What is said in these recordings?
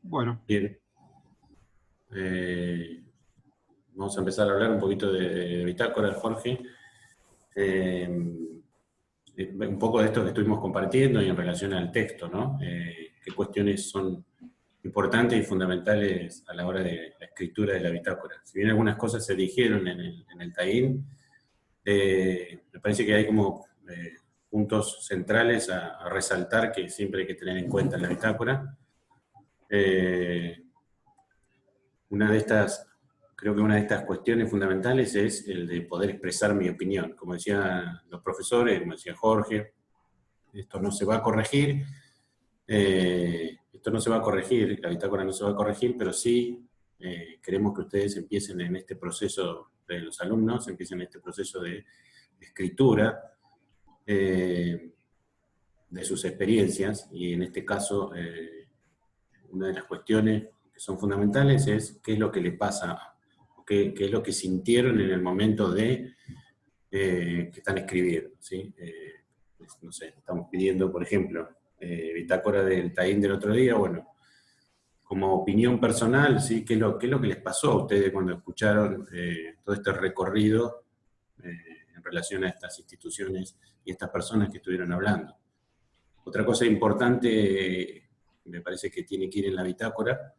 Bueno, Bien. Eh, Vamos a empezar a hablar un poquito de bitácora, Jorge. Eh, un poco de esto que estuvimos compartiendo y en relación al texto, ¿no? ¿Qué cuestiones son importantes y fundamentales a la hora de la escritura de la bitácora? Si bien algunas cosas se dijeron en el Taín, me parece que hay como puntos centrales a resaltar que siempre hay que tener en cuenta en la bitácora. Una de estas, creo que una de estas cuestiones fundamentales es el de poder expresar mi opinión. Como decían los profesores, como decía Jorge, esto no se va a corregir, esto no se va a corregir, la bitácora no se va a corregir, pero sí queremos que ustedes empiecen en este proceso, de los alumnos, empiecen en este proceso de escritura de sus experiencias, y en este caso una de las cuestiones que son fundamentales es qué es lo que le pasa, qué es lo que sintieron en el momento de que están escribiendo, ¿sí? No sé, estamos pidiendo, por ejemplo, bitácora del Taín del otro día, bueno, como opinión personal, ¿sí? ¿Qué es lo que les pasó a ustedes cuando escucharon todo este recorrido en relación a estas instituciones y estas personas que estuvieron hablando? Otra cosa importante, me parece que tiene que ir en la bitácora,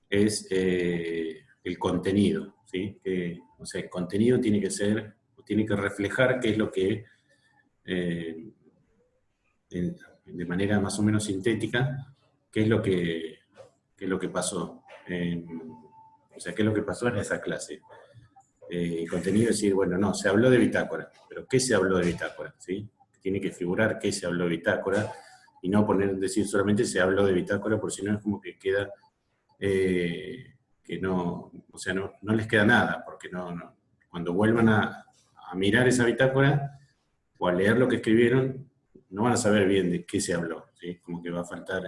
es el contenido, ¿sí? O sea, el contenido tiene que ser, tiene que reflejar qué es lo que, eh, de manera más o menos sintética, qué es lo que pasó. O sea, qué es lo que pasó en esa clase. El contenido es decir, bueno, no, se habló de bitácora, pero ¿qué se habló de bitácora? ¿Sí? Tiene que figurar qué se habló de bitácora, y no decir solamente se habló de bitácora, porque si no es como que queda que no, o sea, no les queda nada, porque cuando vuelvan a mirar esa bitácora o a leer lo que escribieron, no van a saber bien de qué se habló, ¿sí? Como que va a faltar,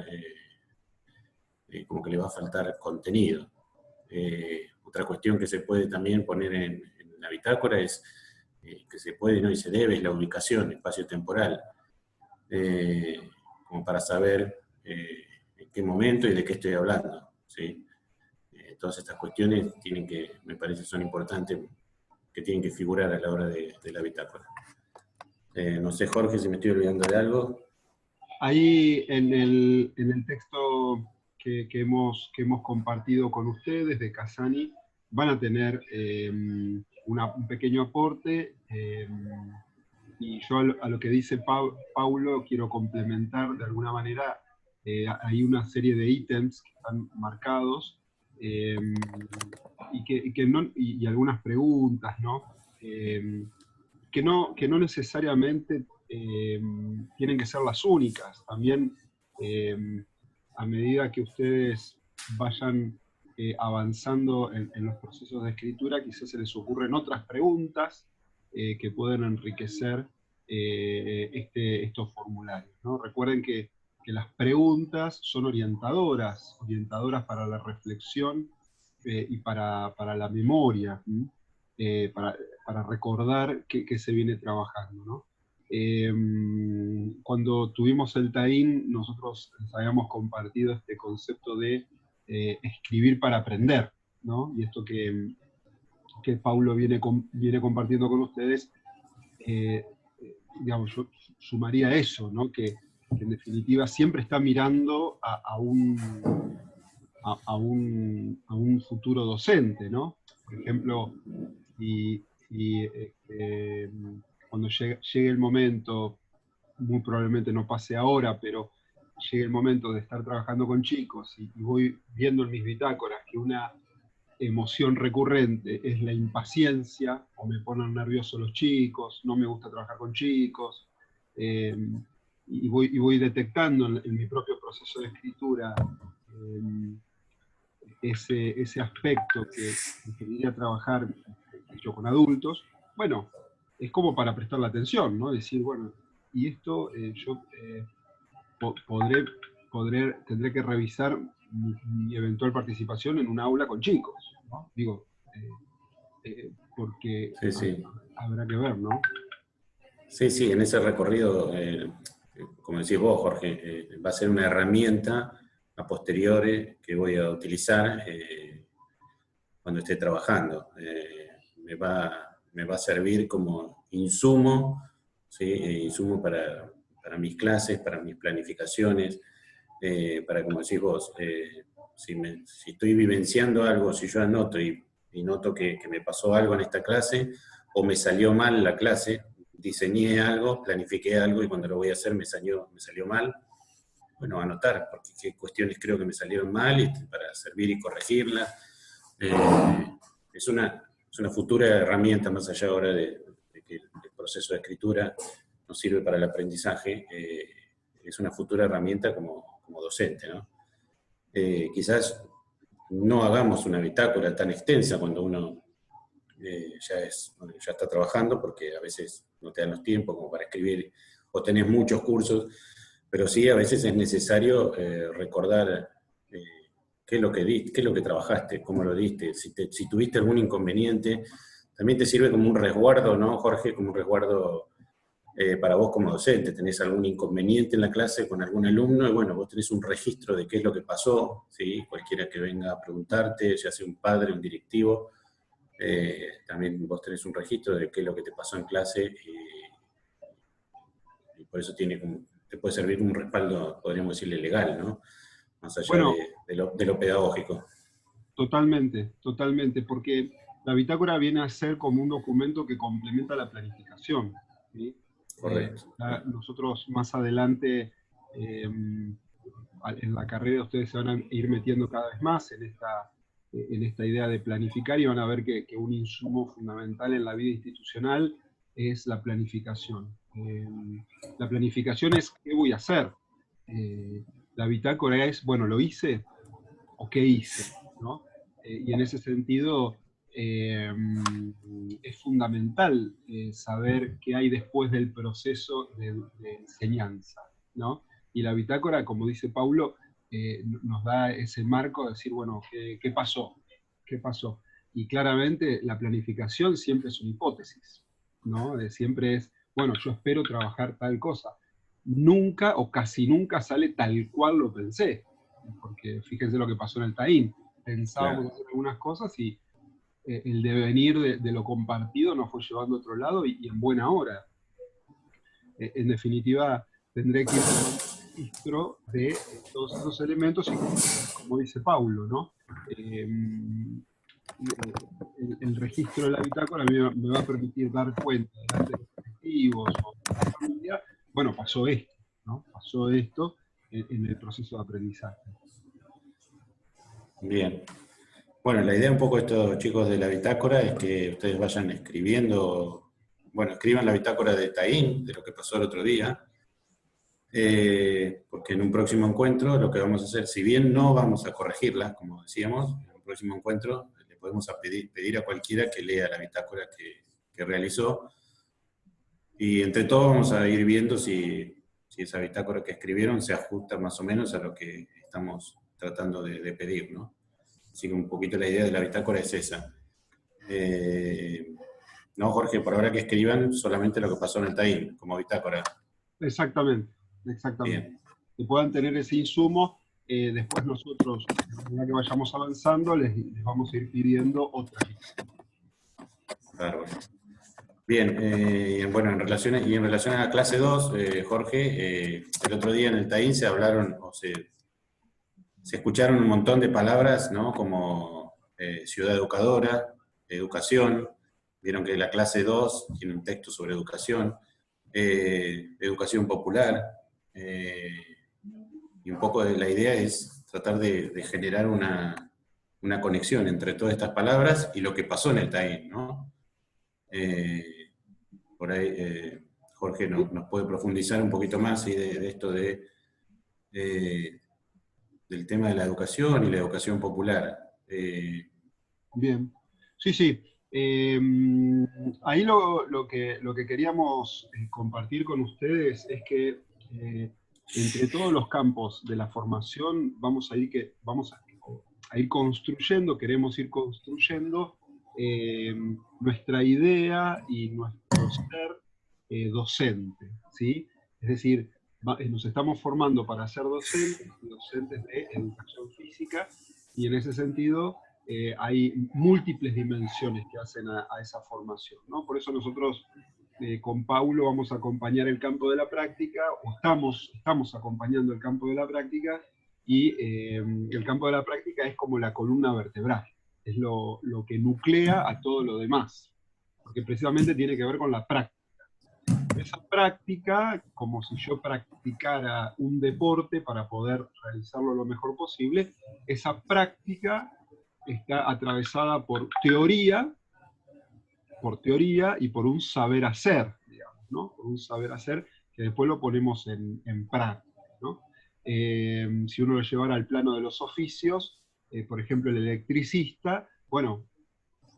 como que le va a faltar contenido. Otra cuestión que se puede también poner en la bitácora es que se puede, ¿no? Y se debe, es la ubicación espacio-temporal, como para saber en qué momento y de qué estoy hablando, ¿sí? Todas estas cuestiones me parece, son importantes, que tienen que figurar a la hora de la bitácora. No sé, Jorge, si me estoy olvidando de algo. ahí en el texto que hemos compartido con ustedes de Casani, van a tener un pequeño aporte, y yo a lo que dice Paulo quiero complementar de alguna manera. Hay una serie de ítems que están marcados, eh, y algunas preguntas, ¿no? Eh, que no necesariamente tienen que ser las únicas. También, eh, a medida que ustedes vayan avanzando en los procesos de escritura, quizás se les ocurren otras preguntas que pueden enriquecer estos formularios, ¿no? Recuerden que las preguntas son orientadoras para la reflexión y para la memoria, para recordar que se viene trabajando, ¿no? Cuando tuvimos el Taín, nosotros les habíamos compartido este concepto de escribir para aprender, ¿no? Y esto que Paulo viene compartiendo con ustedes, digamos, yo sumaría eso, ¿no? Que en definitiva siempre está mirando a un futuro docente, ¿no? Por ejemplo, y cuando llegue el momento, muy probablemente no pase ahora, pero llegue el momento de estar trabajando con chicos y voy viendo en mis bitácoras que una emoción recurrente es la impaciencia, o me ponen nerviosos los chicos, no me gusta trabajar con chicos, eh, y voy detectando en mi propio proceso de escritura eh, ese aspecto que preferiría trabajar yo con adultos. Bueno, es como para prestar la atención, ¿no? Decir, bueno, y esto yo tendré que revisar mi eventual participación en un aula con chicos, ¿no? Digo, porque Sí, sí. habrá que ver, ¿no? Sí, sí, en ese recorrido, como decís vos, Jorge, va a ser una herramienta a posteriori que voy a utilizar cuando esté trabajando. Me va a servir como insumo, ¿sí? Insumo para mis clases, para mis planificaciones, para, como decís vos, si estoy vivenciando algo, si yo anoto y noto que me pasó algo en esta clase, o me salió mal la clase, diseñé algo, planifiqué algo y cuando lo voy a hacer me salió mal, bueno, anotar, porque qué cuestiones creo que me salieron mal y para servir y corregirlas. Es una futura herramienta, más allá ahora de que el proceso de escritura nos sirve para el aprendizaje, es una futura herramienta como docente, ¿no? Quizás no hagamos una bitácora tan extensa cuando uno ya está trabajando, porque a veces no te dan los tiempos como para escribir, o tenés muchos cursos, pero sí a veces es necesario recordar qué es lo que diste, qué es lo que trabajaste, cómo lo diste, si tuviste algún inconveniente, también te sirve como un resguardo, ¿no, Jorge? Como un resguardo para vos como docente. Tenés algún inconveniente en la clase con algún alumno, y bueno, vos tenés un registro de qué es lo que pasó, ¿sí? Cualquiera que venga a preguntarte, ya sea un padre, un directivo, también vos tenés un registro de qué es lo que te pasó en clase, y por eso te puede servir como un respaldo, podríamos decirle, legal, ¿no? Más allá Bueno, de lo pedagógico. totalmente, totalmente, porque la bitácora viene a ser como un documento que complementa la planificación, ¿sí? Correcto. Nosotros más adelante, en la carrera, ustedes se van a ir metiendo cada vez más en esta idea de planificar, y van a ver que un insumo fundamental en la vida institucional es la planificación. La planificación es qué voy a hacer. La bitácora es, bueno, ¿lo hice o qué hice? ¿No? Y en ese sentido es fundamental saber qué hay después del proceso de enseñanza, ¿no? Y la bitácora, como dice Paulo, nos da ese marco de decir, bueno, ¿qué pasó? ¿Qué pasó? Y claramente la planificación siempre es una hipótesis, ¿no? Siempre es, bueno, yo espero trabajar tal cosa. Nunca o casi nunca sale tal cual lo pensé, porque fíjense lo que pasó en el Taín. Pensábamos Claro. hacer algunas cosas y el devenir de lo compartido nos fue llevando a otro lado y en buena hora. En definitiva, tendré que ir tomando registro de todos esos elementos y como dice Paulo, ¿no? El registro de la bitácora me va a permitir dar cuenta delante de los colectivos o de la familia, bueno, pasó esto, ¿no? Pasó esto en el proceso de aprendizaje. Bien. Bueno, la idea un poco de estos chicos de la bitácora es que ustedes vayan escribiendo, bueno, escriban la bitácora de Taín, de lo que pasó el otro día, porque en un próximo encuentro lo que vamos a hacer, si bien no vamos a corregirla, como decíamos, en un próximo encuentro le podemos pedir a cualquiera que lea la bitácora que realizó, y entre todos vamos a ir viendo si esa bitácora que escribieron se ajusta más o menos a lo que estamos tratando de pedir, ¿no? Así que un poquito la idea de la bitácora es esa. No, Jorge, por ahora que escriban solamente lo que pasó en el Taín, como bitácora. Exactamente, exactamente. Bien, Que puedan tener ese insumo, después nosotros, a medida que vayamos avanzando, les vamos a ir pidiendo otras. bárbaro. Bien, bueno, en relación a la clase 2, Jorge, el otro día en el Taín se hablaron, se escucharon un montón de palabras, ¿no? Como ciudad educadora, educación. Vieron que la clase 2 tiene un texto sobre educación, educación popular, y un poco de la idea es tratar de generar una conexión entre todas estas palabras y lo que pasó en el Taín, ¿no? Por ahí Jorge nos puede profundizar un poquito más, ¿sí? De esto del tema de la educación y la educación popular. Bien. Sí, sí. Ahí lo que queríamos compartir con ustedes es que entre todos los campos de la formación vamos a ir construyendo, queremos ir construyendo nuestra idea y nuestro ser docente, ¿sí? Es decir, nos estamos formando para ser docentes, docentes de educación física, y en ese sentido hay múltiples dimensiones que hacen a esa formación, ¿no? Por eso nosotros con Paulo vamos a acompañar el campo de la práctica, o estamos acompañando el campo de la práctica, y el campo de la práctica es como la columna vertebral, es lo que nuclea a todo lo demás, porque precisamente tiene que ver con la práctica. Esa práctica, como si yo practicara un deporte para poder realizarlo lo mejor posible, esa práctica está atravesada por teoría y por un saber hacer, digamos, ¿no? Por un saber hacer que después lo ponemos en práctica, ¿no? Si uno lo llevara al plano de los oficios, por ejemplo, el electricista, bueno,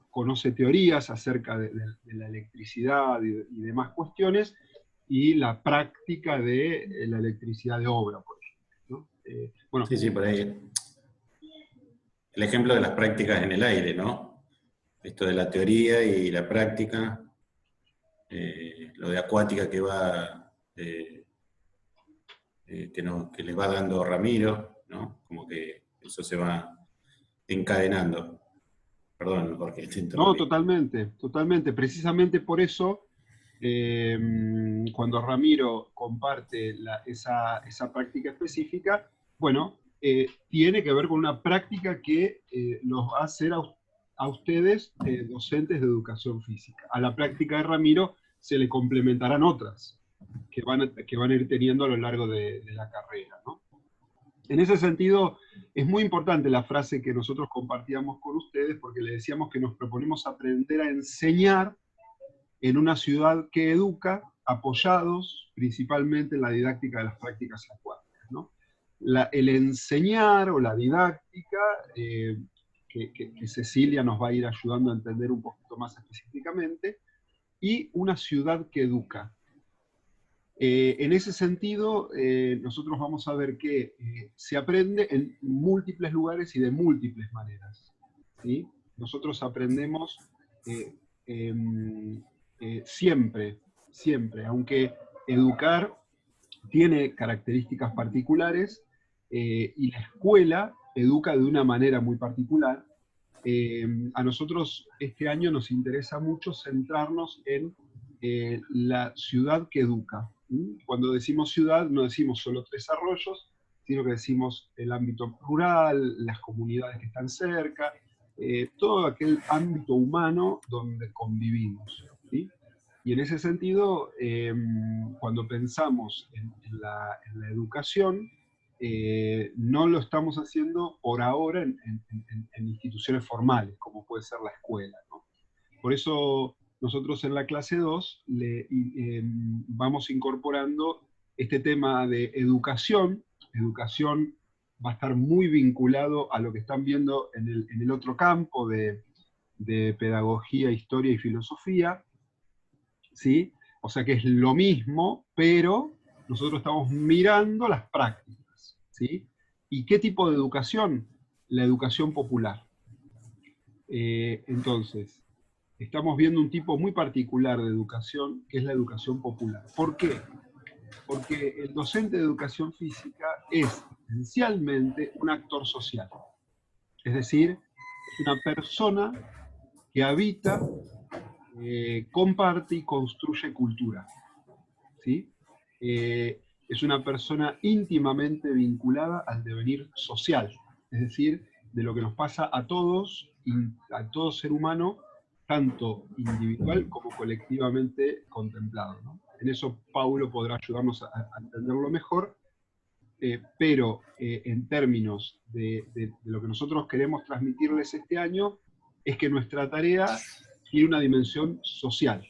conoce teorías acerca de la electricidad y demás cuestiones, y la práctica de la electricidad de obra, por ejemplo, ¿no? Bueno, Sí, por ahí. El ejemplo de las prácticas en el aire, ¿no? Esto de la teoría y la práctica, lo de acuática que va, que les va dando Ramiro, ¿no? Como que eso se va encadenando. Perdón, Jorge, te no, interrumpí. totalmente, totalmente. Precisamente por eso, cuando Ramiro comparte esa práctica específica, bueno, tiene que ver con una práctica que los va a hacer a ustedes docentes de educación física. A la práctica de Ramiro se le complementarán otras que van a ir teniendo a lo largo de la carrera, ¿no? En ese sentido, es muy importante la frase que nosotros compartíamos con ustedes, porque le decíamos que nos proponemos aprender a enseñar en una ciudad que educa, apoyados principalmente en la didáctica de las prácticas acuáticas, ¿no? El enseñar o la didáctica, que Cecilia nos va a ir ayudando a entender un poquito más específicamente, y una ciudad que educa. En ese sentido, nosotros vamos a ver que se aprende en múltiples lugares y de múltiples maneras, ¿sí? Nosotros aprendemos siempre, siempre, aunque educar tiene características particulares, y la escuela educa de una manera muy particular. A nosotros este año nos interesa mucho centrarnos en la ciudad que educa. Cuando decimos ciudad, no decimos solo Tres Arroyos, sino que decimos el ámbito rural, las comunidades que están cerca, todo aquel ámbito humano donde convivimos, ¿sí? Y en ese sentido, cuando pensamos en la educación, no lo estamos haciendo por ahora en instituciones formales, como puede ser la escuela, ¿no? Por eso nosotros en la clase 2 vamos incorporando este tema de educación. Educación va a estar muy vinculado a lo que están viendo en el otro campo de pedagogía, historia y filosofía, ¿sí? O sea que es lo mismo, pero nosotros estamos mirando las prácticas, ¿sí? ¿Y qué tipo de educación? La educación popular. Entonces, estamos viendo un tipo muy particular de educación, que es la educación popular. ¿Por qué? Porque el docente de educación física es esencialmente un actor social. Es decir, es una persona que habita, comparte y construye cultura, ¿sí? Es una persona íntimamente vinculada al devenir social, es decir, de lo que nos pasa a todos, a todo ser humano, tanto individual como colectivamente contemplado, ¿no? En eso Paulo podrá ayudarnos a entenderlo mejor, pero en términos de lo que nosotros queremos transmitirles este año, es que nuestra tarea tiene una dimensión social.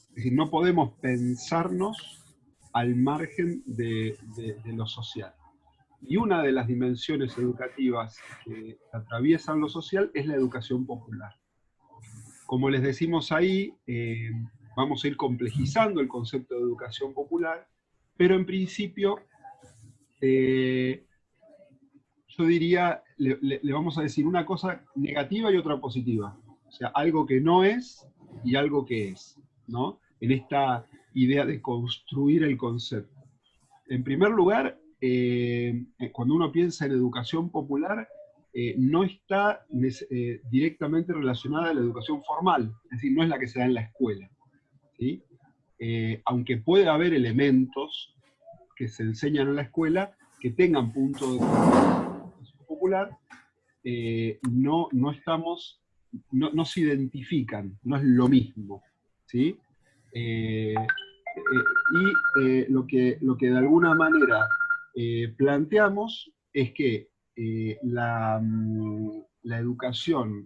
Es decir, no podemos pensarnos al margen de lo social. Y una de las dimensiones educativas que atraviesan lo social es la educación popular. Como les decimos ahí, vamos a ir complejizando el concepto de educación popular, pero en principio, yo diría, le vamos a decir una cosa negativa y otra positiva. O sea, algo que no es y algo que es, ¿no? En esta idea de construir el concepto. En primer lugar, cuando uno piensa en educación popular, no está directamente relacionada a la educación formal, es decir, no es la que se da en la escuela, ¿sí? Aunque puede haber elementos que se enseñan en la escuela que tengan punto de educación popular, no estamos, no se identifican, no es lo mismo, ¿sí? Lo que de alguna manera planteamos es que la educación,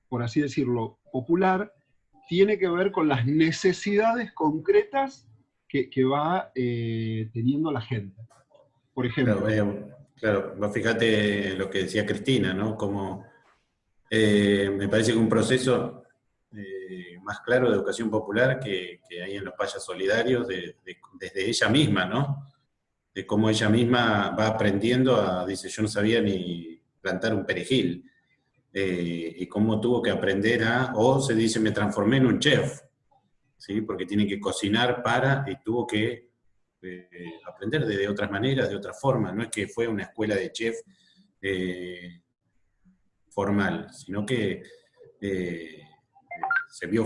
por así decirlo, popular, tiene que ver con las necesidades concretas que va teniendo la gente. Por ejemplo. Claro, vos fíjate lo que decía Cristina, ¿no? Como me parece que un proceso más claro de educación popular que hay en los payas solidarios, desde ella misma, ¿no? De cómo ella misma va aprendiendo dice, yo no sabía ni plantar un perejil, y cómo tuvo que aprender o se dice, me transformé en un chef, ¿sí? Porque tiene que cocinar y tuvo que aprender de otras maneras, de otras formas, no es que fue una escuela de chef formal, sino que se vio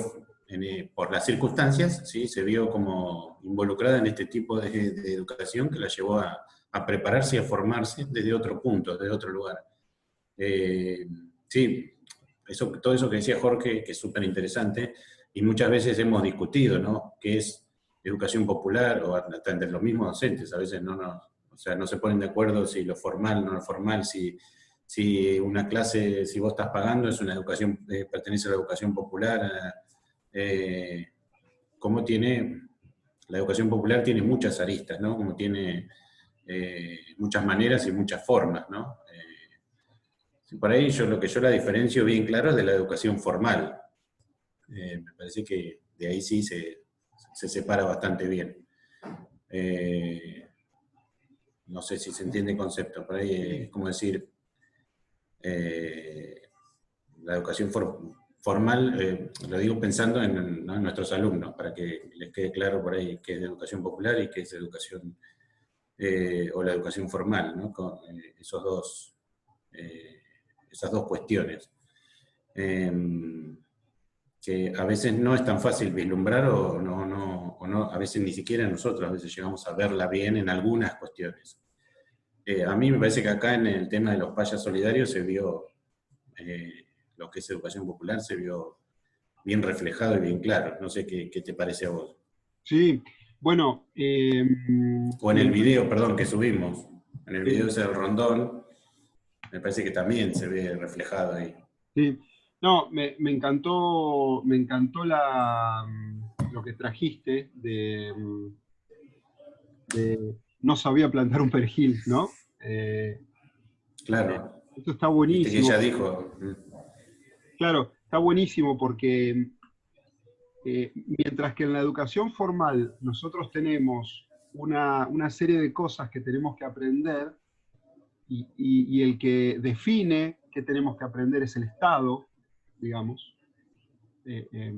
por las circunstancias, ¿sí? Se vio como involucrada en este tipo de educación que la llevó a prepararse y a formarse desde otro punto, desde otro lugar. Sí, todo eso que decía Jorge, que es súper interesante, y muchas veces hemos discutido, ¿no? ¿Qué es educación popular? O hasta entre los mismos docentes, a veces o sea, no se ponen de acuerdo si lo formal, no lo formal, si una clase, si vos estás pagando, es una educación, pertenece a la educación popular. Como la educación popular tiene muchas aristas, ¿no? Como tiene muchas maneras y muchas formas, ¿no? Por ahí lo que yo la diferencio bien claro es de la educación formal. Me parece que de ahí sí se separa bastante bien. No sé si se entiende el concepto, por ahí es como decir, la educación formal, lo digo pensando ¿no? en nuestros alumnos, para que les quede claro por ahí qué es educación popular y qué es educación, o la educación formal, ¿no? Con esas dos cuestiones. Que a veces no es tan fácil vislumbrar o no, a veces ni siquiera nosotros a veces llegamos a verla bien en algunas cuestiones. A mí me parece que acá en el tema de los payas solidarios se vio, lo que es educación popular, se vio bien reflejado y bien claro. No sé qué te parece a vos. Sí, bueno, O en el video, perdón, que subimos, en el video ese del rondón, me parece que también se ve reflejado ahí. sí. No, me encantó lo que trajiste de no sabía plantar un perejil, ¿no? Claro, Esto está viste que buenísimo. ella dijo, Claro, está buenísimo porque mientras que en la educación formal nosotros tenemos una serie de cosas que tenemos que aprender y el que define qué tenemos que aprender es el Estado, digamos. Eh, eh,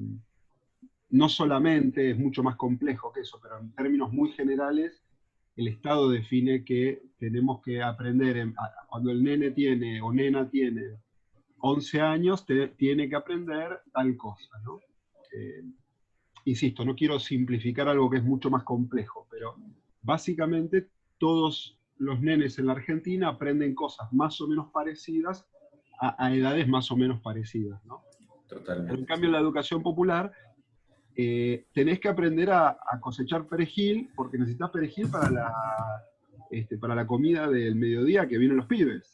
no solamente es mucho más complejo que eso, pero en términos muy generales, el Estado define que tenemos que aprender, cuando el nene tiene o nena tiene 11 años, tiene que aprender tal cosa, ¿no? Insisto, no quiero simplificar algo que es mucho más complejo, pero básicamente todos los nenes en la Argentina aprenden cosas más o menos parecidas a edades más o menos parecidas, ¿no? Pero en totalmente, cambio en sí. la educación popular tenés que aprender a cosechar perejil, porque necesitas perejil para la comida del mediodía que vienen los pibes.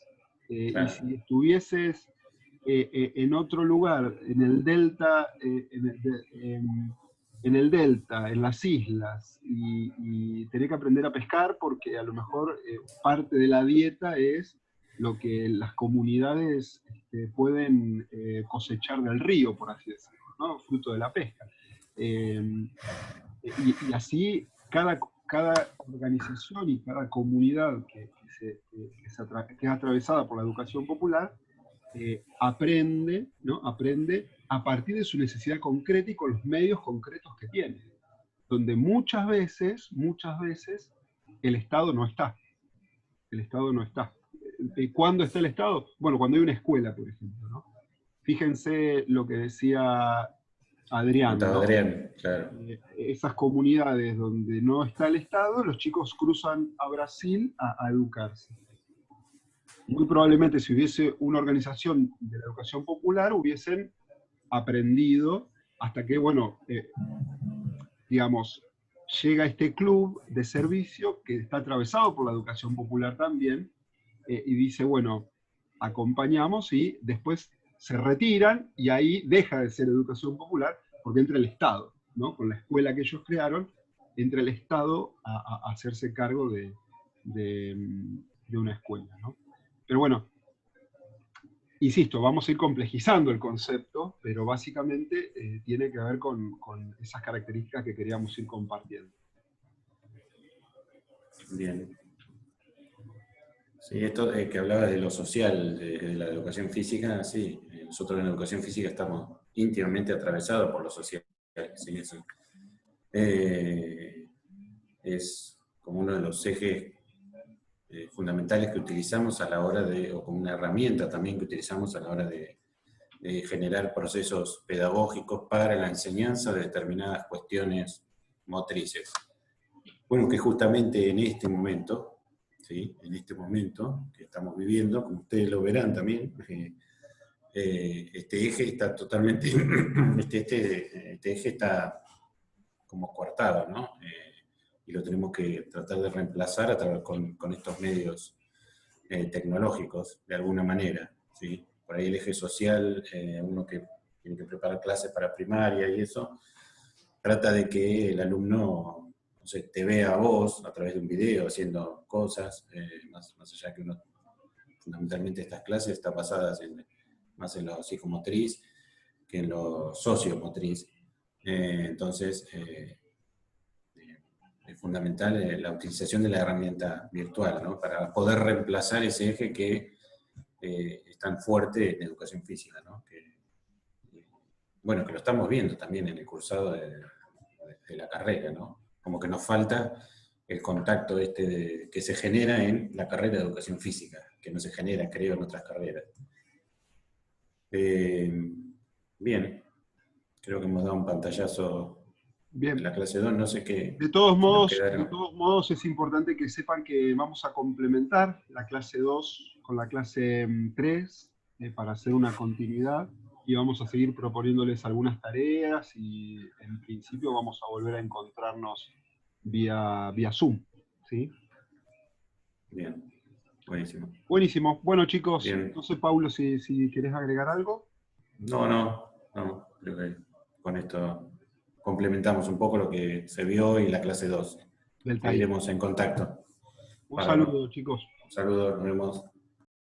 Y Claro. si estuvieses en otro lugar, en el delta, en el delta, en las islas, y tenés que aprender a pescar porque a lo mejor parte de la dieta es lo que las comunidades pueden cosechar del río, por así decirlo, ¿no? Fruto de la pesca. Y así cada organización y cada comunidad que es atravesada por la educación popular aprende, ¿no? Aprende a partir de su necesidad concreta y con los medios concretos que tiene. donde muchas veces, el Estado no está. El Estado no está. ¿Y cuándo está el Estado? Bueno, cuando hay una escuela, por ejemplo, ¿no? Fíjense lo que decía Adrián, Contaba ¿no? Adrián, claro. Esas comunidades donde no está el Estado, los chicos cruzan a Brasil a educarse. Muy probablemente si hubiese una organización de la educación popular, hubiesen aprendido hasta que, bueno, digamos, llega este club de servicio que está atravesado por la educación popular también, y dice, bueno, acompañamos y después se retiran y ahí deja de ser educación popular porque entra el Estado, ¿no? Con la escuela que ellos crearon, entra el Estado a hacerse cargo de una escuela, ¿no? Pero bueno, insisto, vamos a ir complejizando el concepto, pero básicamente tiene que ver con esas características que queríamos ir compartiendo. Bien. Sí, esto que hablabas de lo social, de la educación física, sí, nosotros en la educación física estamos íntimamente atravesados por lo social. ¿Sí? Eso, es como uno de los ejes fundamentales que utilizamos a la hora de, o como una herramienta también que utilizamos a la hora de generar procesos pedagógicos para la enseñanza de determinadas cuestiones motrices. Bueno, que justamente en este momento, ¿sí? En este momento que estamos viviendo, como ustedes lo verán también, este eje está totalmente, este eje está como coartado, ¿no? Y lo tenemos que tratar de reemplazar a través con estos medios tecnológicos, de alguna manera, ¿sí? Por ahí el eje social, uno que tiene que preparar clases para primaria y eso, trata de que el alumno, no sé, te vea a vos a través de un video haciendo cosas, más allá que uno, fundamentalmente estas clases están basadas más en lo psicomotriz que en lo sociomotriz. Entonces, es fundamental la utilización de la herramienta virtual, ¿no? Para poder reemplazar ese eje que es tan fuerte en educación física, ¿no? Bueno, que lo estamos viendo también en el cursado de la carrera, ¿no? Como que nos falta el contacto que se genera en la carrera de educación física, que no se genera, creo, en otras carreras. Bien, creo que hemos dado un pantallazo Bien. de la clase 2, no sé qué. De todos modos es importante que sepan que vamos a complementar la clase 2 con la clase 3 para hacer una continuidad y vamos a seguir proponiéndoles algunas tareas y en principio vamos a volver a encontrarnos vía Zoom, ¿sí? Bien, buenísimo. Buenísimo. Bueno, chicos, Bien. no sé, Paulo, si querés agregar algo. No, creo que con esto complementamos un poco lo que se vio y la clase 2. Del taller. Seguiremos en contacto. Un saludo, chicos. Un saludo, nos vemos.